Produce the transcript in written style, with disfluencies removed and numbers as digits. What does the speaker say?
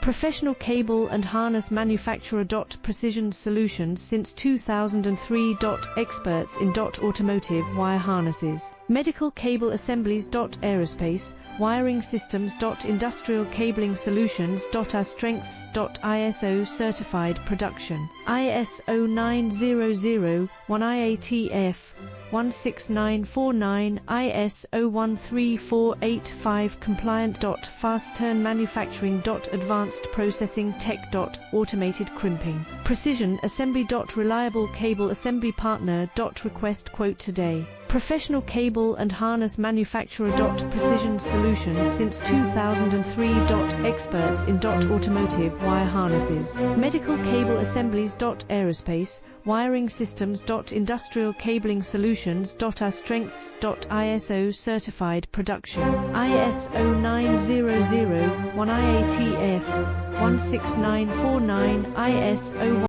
Professional cable and harness manufacturer. Precision solutions since 2003. Experts in automotive wire harnesses, medical cable assemblies. Aerospace wiring systems. Industrial cabling solutions. Our strengths. ISO certified production, ISO 9001 IATF 16949, ISO 13485 compliant. Fast turn manufacturing. Advanced processing tech. Automated crimping, precision assembly. Reliable cable assembly partner. Request quote today. Professional cable and harness manufacturer. Precision solutions since 2003. Experts in automotive wire harnesses, medical cable assemblies. Aerospace wiring systems. Industrial cabling solutions. Our strengths. ISO certified production, ISO 9001 IATF 16949, ISO